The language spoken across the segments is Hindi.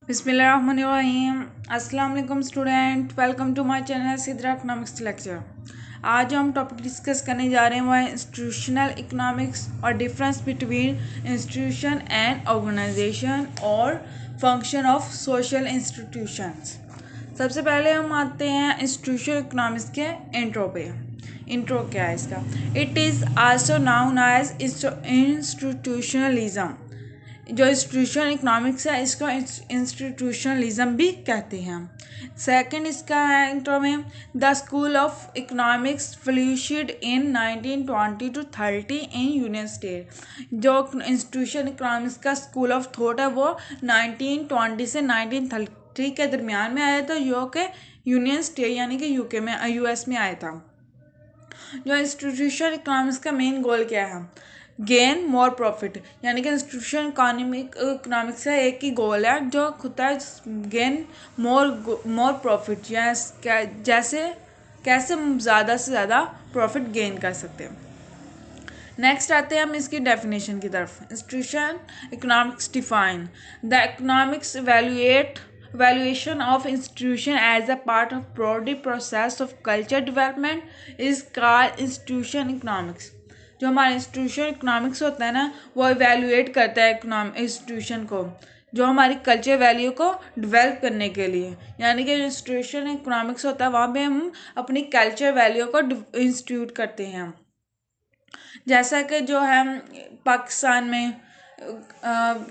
बिस्मिल्लाहिर्रहमानिर्रहीम। अस्सलाम वालेकुम student, welcome to my channel Sidra economics lecture. आज जो हम टॉपिक डिस्कस करने जा रहे हैं वो है इंस्टीट्यूशनल इकोनॉमिक्स और difference between institution and organisation और फंक्शन ऑफ सोशल इंस्टीट्यूशंस। सबसे पहले हम आते हैं इंस्टीट्यूशनल इकोनॉमिक्स के इंट्रो पे। इंट्रो क्या है इसका? It is also known as institutionalism. जो इंस्टीट्यूशन इकोनॉमिक्स है इसको इंस्टीट्यूशनलिज्म भी कहते हैं। सेकंड इसका है इंट्रो में, the school of economics flourished in 1920 to 30 in union state. जो इंस्टीट्यूशन इकोनॉमिक्स का स्कूल ऑफ थॉट है वो 1920 से 1930 के दरमियान में आया था, जो कि यूनियन स्टेट यानी कि यूके में यूएस में आया था। जो इंस्टीट्यूशन इकोनॉमिक्स का मेन गोल क्या है? गेन मोर प्रॉफिट, यानी कि इंस्टीट्यूशन इकोनॉमिक्स का एक ही गोल है जो होता है गेन मोर प्रॉफिट, जैसे कैसे ज़्यादा से ज़्यादा प्रॉफिट गेन कर सकते हैं। नेक्स्ट आते हैं हम इसकी डेफिनेशन की तरफ। Institution economics define the economics valuation of institution as a part of broader process of culture development is called institution economics। जो हमारा इंस्टीट्यूशन इकोनॉमिक्स होता है ना, वो इवेल्युएट करता है इंस्टीट्यूशन को, जो हमारी कल्चर वैल्यू को डेवलप करने के लिए। यानी कि इंस्टीट्यूशन इकोनॉमिक्स होता है वहाँ पे हम अपनी कल्चर वैल्यू को इंस्टीट्यूट करते हैं। जैसा कि जो है पाकिस्तान में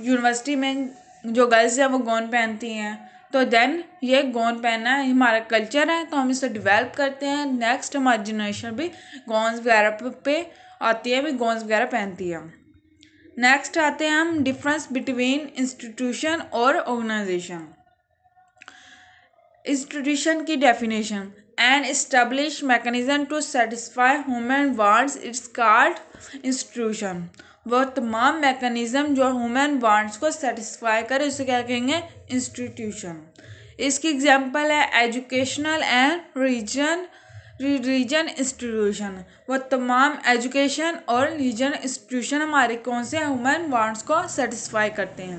यूनिवर्सिटी में जो गर्ल्स हैं वो गौन पहनती हैं, तो देन ये गौन पहनना हमारा कल्चर है, तो हम इसे डेवलप करते हैं। नेक्स्ट हमारी जनरेशन भी गौन्स वगैरह पे आती है, भी गौन्स वगैरह पहनती है। नेक्स्ट आते हैं हम डिफरेंस बिटवीन इंस्टीट्यूशन और ऑर्गेनाइजेशन। इंस्टीट्यूशन की definition, an establish mechanism to satisfy human wants it's called institution. वो तमाम मैकेनिज्म जो ह्यूमन वांट्स को सेटिस्फाई करे उसे क्या कहेंगे? इंस्टीट्यूशन। इसकी एग्जांपल है एजुकेशनल एंड रिलीजन इंस्टीट्यूशन। वो तमाम एजुकेशन और रिलीजन इंस्टीट्यूशन हमारे कौन से ह्यूमन वांट्स को सेटिस्फाई करते हैं।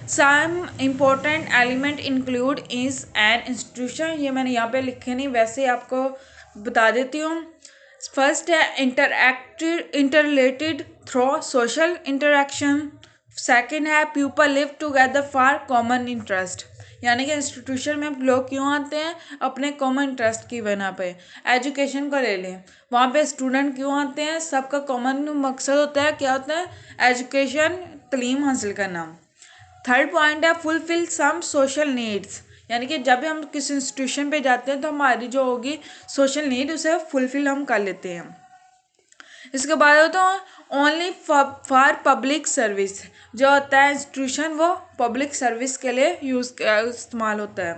Some important element include is an institution, ये मैंने यहाँ पे लिखे नहीं, वैसे आपको बता देती हूँ। फर्स्ट है interrelated through social interaction. Second है people live together for common interest, यानी कि इंस्टीट्यूशन में लोग क्यों आते हैं? अपने कॉमन इंटरेस्ट की बना पे। एजुकेशन को ले लें, वहाँ पे स्टूडेंट क्यों आते हैं? सबका कॉमन मकसद होता है, क्या होता है? एजुकेशन, तालीम हासिल करना। थर्ड पॉइंट है फुलफिल सम सोशल नीड्स, यानी कि जब भी हम किसी इंस्टीट्यूशन पे जाते हैं तो हमारी जो होगी सोशल नीड उसे फुलफिल हम कर लेते हैं। इसके बाद होता है ओनली फॉर पब्लिक सर्विस, जो होता है इंस्टीट्यूशन वो पब्लिक सर्विस के लिए इस्तेमाल होता है।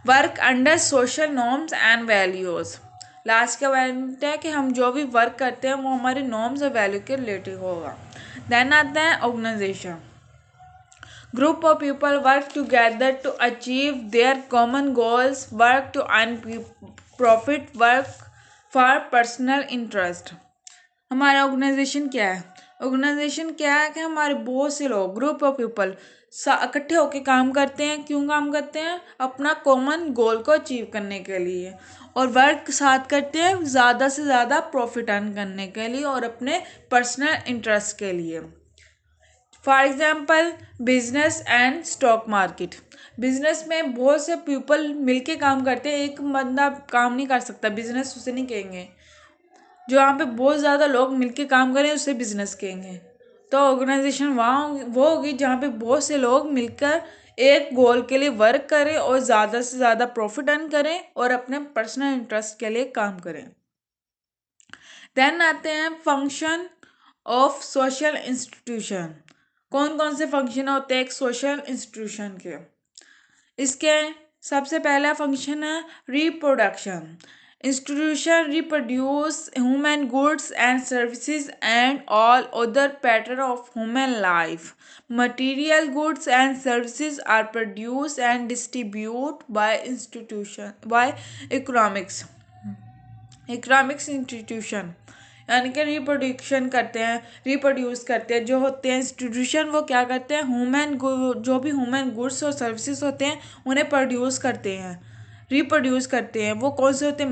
Work under social norms and values, last का पॉइंट है कि हम जो भी वर्क करते हैं वो हमारे नॉर्म्स और वैल्यू के रिलेटेड होगा। देन आता है organisation, group of people work together to achieve their common goals, work to earn profit, work for personal interest। हमारा ऑर्गेनाइजेशन क्या है? ऑर्गेनाइजेशन क्या है कि हमारे बहुत से लोग, ग्रुप ऑफ पीपल इकट्ठे होकर काम करते हैं। क्यों काम करते हैं? अपना कॉमन गोल को अचीव करने के लिए। और वर्क साथ करते हैं ज़्यादा से ज़्यादा प्रॉफिट अर्न करने के लिए और अपने पर्सनल इंटरेस्ट के लिए। For example business and stock market. Business में बहुत से पीपल मिलके काम करते हैं, एक बंदा काम नहीं कर सकता, बिजनेस उसे नहीं कहेंगे। जो यहाँ पे बहुत ज़्यादा लोग मिलके काम करें उसे बिजनेस कहेंगे। तो ऑर्गेनाइजेशन वहाँ वो होगी जहाँ पे बहुत से लोग मिलकर एक गोल के लिए वर्क करें और ज़्यादा से ज़्यादा प्रॉफिट अर्न करें और अपने पर्सनल इंटरेस्ट के लिए काम करें। देन आते हैं फंक्शन ऑफ सोशल इंस्टीट्यूशन। कौन कौन से फंक्शन होते हैं एक सोशल इंस्टीट्यूशन के? इसके सबसे पहला फंक्शन है reproduction. Institution reproduce human goods and services and all other pattern of human life. Material goods and services are produce and distribute by institution by economics institution. यानी कि रिप्रोड्यूस करते हैं। जो होते हैं इंस्टीट्यूशन, वो क्या करते हैं, जो भी ह्यूमन गुड्स और सर्विसेज होते हैं उन्हें प्रोड्यूस करते हैं, रिप्रोड्यूस करते हैं। वो कौन से होते हैं,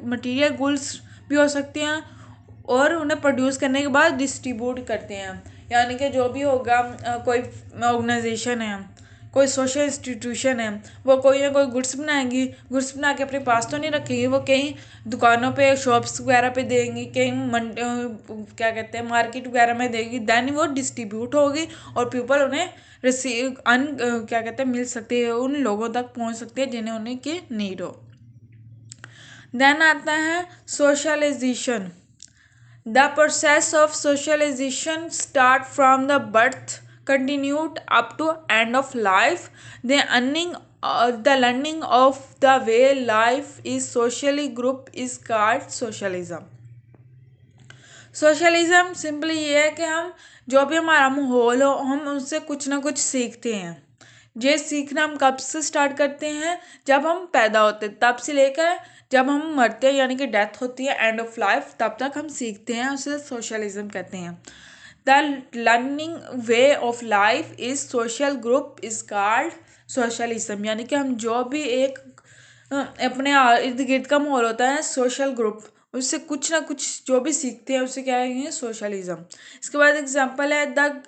मटीरियल गुड्स भी हो सकती हैं, और उन्हें प्रोड्यूस करने के बाद डिस्ट्रीब्यूट करते हैं। यानी कि जो भी होगा, कोई ऑर्गेनाइजेशन है, कोई सोशल इंस्टीट्यूशन है, वो कोई ना कोई गुड्स बनाएंगी, गुड्स बना के अपने पास तो नहीं रखेगी, वो कहीं दुकानों पे, शॉप्स वगैरह पे देंगी, कहीं क्या कहते हैं, मार्केट वगैरह में देगी, देन वो डिस्ट्रीब्यूट होगी और पीपल उन्हें क्या कहते हैं, मिल सकती है, उन लोगों तक पहुंच सकती है जिन्हें उन्हें की नीड हो। देन आता है socialisation. The process of socialization start from the birth, continued up to end of life. The learning of the way life is socially grouped is called socialism. Socialism simply ये है कि हम जो भी हमारा माहौल हो, हम उससे कुछ ना कुछ सीखते हैं। ये सीखना हम कब से स्टार्ट करते हैं, जब हम पैदा होते हैं तब से लेकर जब हम मरते हैं, यानी कि डेथ होती है, एंड ऑफ लाइफ, तब तक हम सीखते हैं, उसे सोशलिज्म कहते हैं। The learning way of life is social group is called socialism. यानी कि हम जो भी एक अपने इर्द गिर्द का माहौल होता है, सोशल ग्रुप, उससे कुछ ना कुछ जो भी सीखते हैं उसे क्या कहेंगे, सोशलिज्म। इसके बाद एग्जांपल है the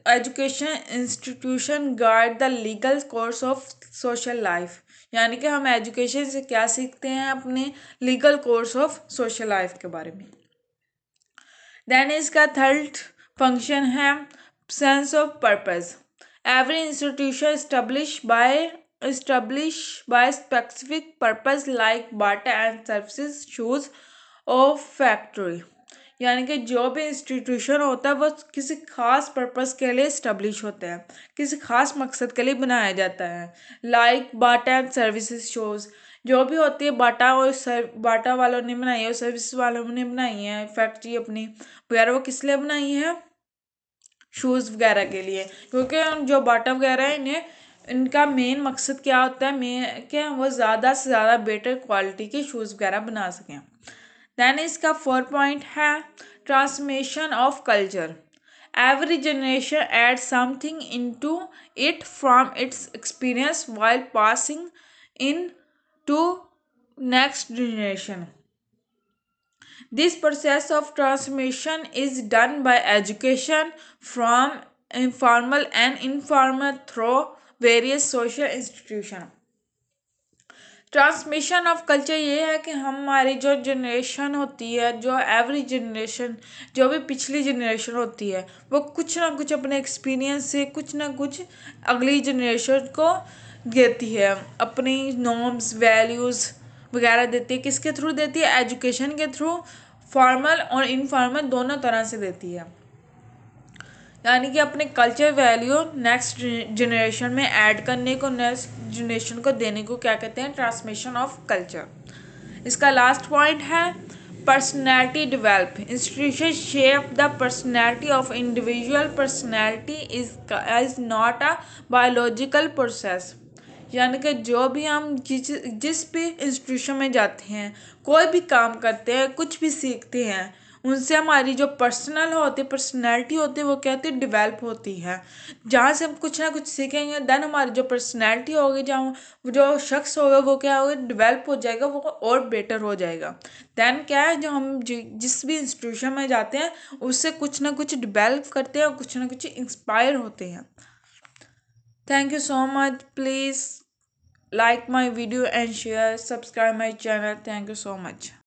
education institution guide the legal course of social life. यानी कि हम एजुकेशन से क्या सीखते हैं, अपने legal course of social life के बारे में। देन इसका थर्ड फंक्शन है sense of purpose. Every institution established by specific purpose like barter and services shoes of factory। यानी कि जो भी इंस्टीट्यूशन होता है वो किसी खास पर्पस के लिए इस्टेब्लिश होता है, किसी खास मकसद के लिए बनाया जाता है। Like Bata and services shows, जो भी होती है बाटा वालों ने बनाई है और सर्विस वालों ने बनाई है फैक्ट्री अपनी वगैरह, वो किस लिए बनाई है, शूज़ वगैरह के लिए। क्योंकि जो बाटा वगैरह है, इनका मेन मकसद क्या होता है, क्या वो ज़्यादा से ज़्यादा बेटर क्वालिटी के शूज़ वगैरह बना सकें। दैन इसका 4 पॉइंट है transmission of culture. Every generation add something into it from its experience while passing in to next generation. This process of transmission is done by education from informal and informal through various social institutions. Transmission of culture ये है कि हमारी जो जनरेशन होती है, जो एवरी जनरेशन, जो भी पिछली जनरेशन होती है, वो कुछ ना कुछ अपने एक्सपीरियंस से कुछ ना कुछ अगली जनरेशन को देती है, अपनी नॉर्म्स वैल्यूज़ वगैरह देती है। किसके थ्रू देती है, एजुकेशन के थ्रू, फॉर्मल और इनफॉर्मल दोनों तरह से देती है। यानी कि अपने कल्चर वैल्यू नेक्स्ट जनरेशन में ऐड करने को, नेक्स्ट जनरेशन को देने को क्या कहते हैं, ट्रांसमिशन ऑफ कल्चर। इसका लास्ट पॉइंट है personality develop. Institution shape the personality of individual. Personality is not a biological process. यानी कि जो भी हम जिस भी इंस्टीट्यूशन में जाते हैं, कोई भी काम करते हैं, कुछ भी सीखते हैं, उनसे हमारी जो पर्सनैलिटी होती है वो क्या होती है, डेवलप होती है। जहाँ से हम कुछ ना कुछ सीखेंगे, देन हमारी जो पर्सनैलिटी होगी, जहाँ जो शख्स होगा वो क्या होगा, डेवलप हो जाएगा, वो और बेटर हो जाएगा। देन क्या है, जो हम जिस भी इंस्टीट्यूशन में जाते हैं उससे कुछ ना कुछ डेवलप करते हैं और कुछ ना कुछ इंस्पायर होते हैं। Thank you so much. Please like my video and share, subscribe my channel. Thank you so much.